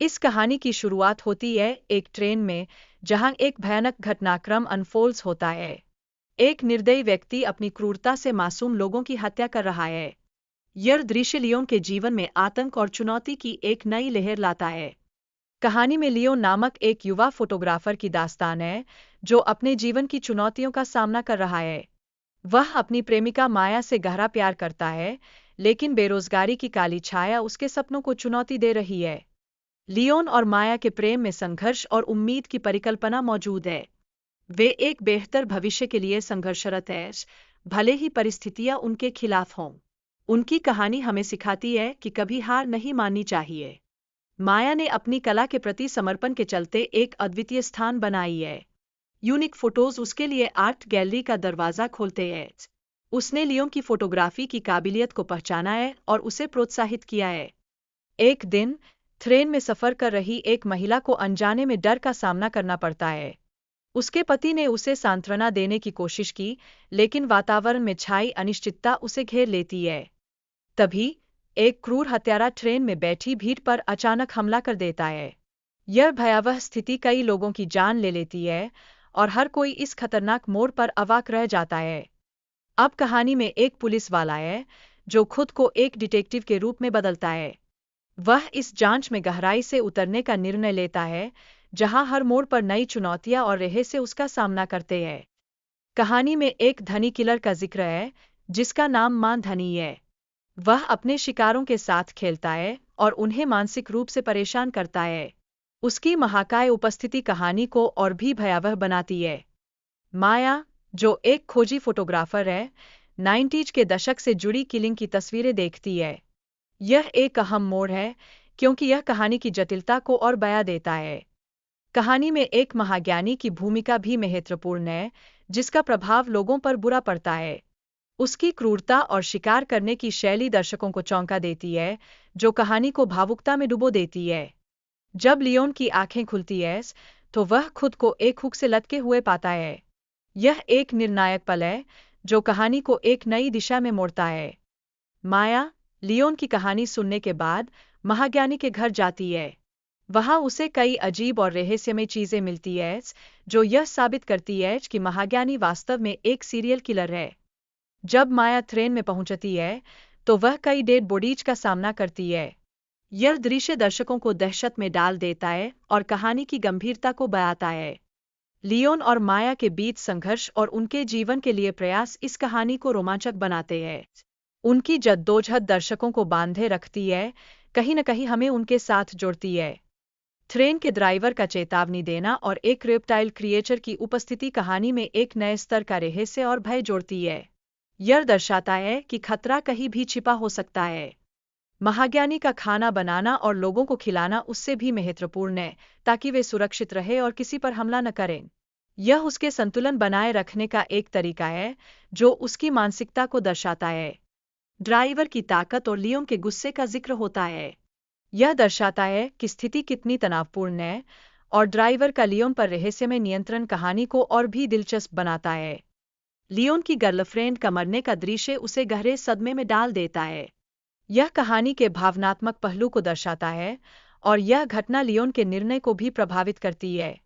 इस कहानी की शुरुआत होती है एक ट्रेन में, जहां एक भयानक घटनाक्रम अनफोल्ड्स होता है। एक निर्दयी व्यक्ति अपनी क्रूरता से मासूम लोगों की हत्या कर रहा है। यह दृश्य लियोन के जीवन में आतंक और चुनौती की एक नई लहर लाता है। कहानी में लियोन नामक एक युवा फोटोग्राफर की दास्तान है, जो अपने जीवन की चुनौतियों का सामना कर रहा है। वह अपनी प्रेमिका माया से गहरा प्यार करता है, लेकिन बेरोजगारी की काली छाया उसके सपनों को चुनौती दे रही है। लियोन और माया के प्रेम में संघर्ष और उम्मीद की परिकल्पना मौजूद है। वे एक बेहतर भविष्य के लिए संघर्षरत हैं, भले ही परिस्थितियां उनके खिलाफ हों। उनकी कहानी हमें सिखाती है कि कभी हार नहीं माननी चाहिए। माया ने अपनी कला के प्रति समर्पण के चलते एक अद्वितीय स्थान बनाई है। यूनिक फोटोज उसके लिए आर्ट गैलरी का दरवाजा खोलते हैं। उसने लियोन की फोटोग्राफी की काबिलियत को पहचाना है और उसे प्रोत्साहित किया है। एक दिन ट्रेन में सफर कर रही एक महिला को अनजाने में डर का सामना करना पड़ता है। उसके पति ने उसे सांत्वना देने की कोशिश की, लेकिन वातावरण में छाई अनिश्चितता उसे घेर लेती है। तभी एक क्रूर हत्यारा ट्रेन में बैठी भीड़ पर अचानक हमला कर देता है। यह भयावह स्थिति कई लोगों की जान ले लेती है और हर कोई इस खतरनाक मोड़ पर अवाक रह जाता है। अब कहानी में एक पुलिस वाला है, जो खुद को एक डिटेक्टिव के रूप में बदलता है। वह इस जांच में गहराई से उतरने का निर्णय लेता है, जहां हर मोड़ पर नई चुनौतियां और रहस्य उसका सामना करते हैं। कहानी में एक धनी किलर का जिक्र है, जिसका नाम मान धनी है। वह अपने शिकारों के साथ खेलता है और उन्हें मानसिक रूप से परेशान करता है। उसकी महाकाय उपस्थिति कहानी को और भी भयावह बनाती है। माया, जो एक खोजी फोटोग्राफर है, 90s के दशक से जुड़ी किलिंग की तस्वीरें देखती है। यह एक अहम मोड़ है, क्योंकि यह कहानी की जटिलता को और बयां देता है। कहानी में एक महाज्ञानी की भूमिका भी महत्वपूर्ण है, जिसका प्रभाव लोगों पर बुरा पड़ता है। उसकी क्रूरता और शिकार करने की शैली दर्शकों को चौंका देती है, जो कहानी को भावुकता में डुबो देती है। जब लियोन की आंखें खुलती हैं, तो वह खुद को एक हुक से लटके हुए पाता है। यह एक निर्णायक पल है, जो कहानी को एक नई दिशा में मोड़ता है। माया, लियोन की कहानी सुनने के बाद, महाज्ञानी के घर जाती है। वहां उसे कई अजीब और रहस्यमय चीजें मिलती हैं, जो यह साबित करती है कि महाज्ञानी वास्तव में एक सीरियल किलर है। जब माया ट्रेन में पहुंचती है, तो वह कई डेड बॉडीज का सामना करती है। यह दृश्य दर्शकों को दहशत में डाल देता है और कहानी की गंभीरता को बयाता है। लियोन और माया के बीच संघर्ष और उनके जीवन के लिए प्रयास इस कहानी को रोमांचक बनाते हैं। उनकी जद्दोजहद दर्शकों को बांधे रखती है, कहीं न कहीं हमें उनके साथ जोड़ती है। ट्रेन के ड्राइवर का चेतावनी देना और एक रेप्टाइल क्रिएचर की उपस्थिति कहानी में एक नए स्तर का रहस्य और भय जोड़ती है। यह दर्शाता है कि खतरा कहीं भी छिपा हो सकता है। महाज्ञानी का खाना बनाना और लोगों को खिलाना उससे भी महत्वपूर्ण है, ताकि वे सुरक्षित रहे और किसी पर हमला न करें। यह उसके संतुलन बनाए रखने का एक तरीका है, जो उसकी मानसिकता को दर्शाता है। ड्राइवर की ताकत और लियोन के गुस्से का जिक्र होता है। यह दर्शाता है कि स्थिति कितनी तनावपूर्ण है, और ड्राइवर का लियोन पर रहस्यमय नियंत्रण कहानी को और भी दिलचस्प बनाता है। लियोन की गर्लफ्रेंड का मरने का दृश्य उसे गहरे सदमे में डाल देता है। यह कहानी के भावनात्मक पहलू को दर्शाता है, और यह घटना लियोन के निर्णय को भी प्रभावित करती है।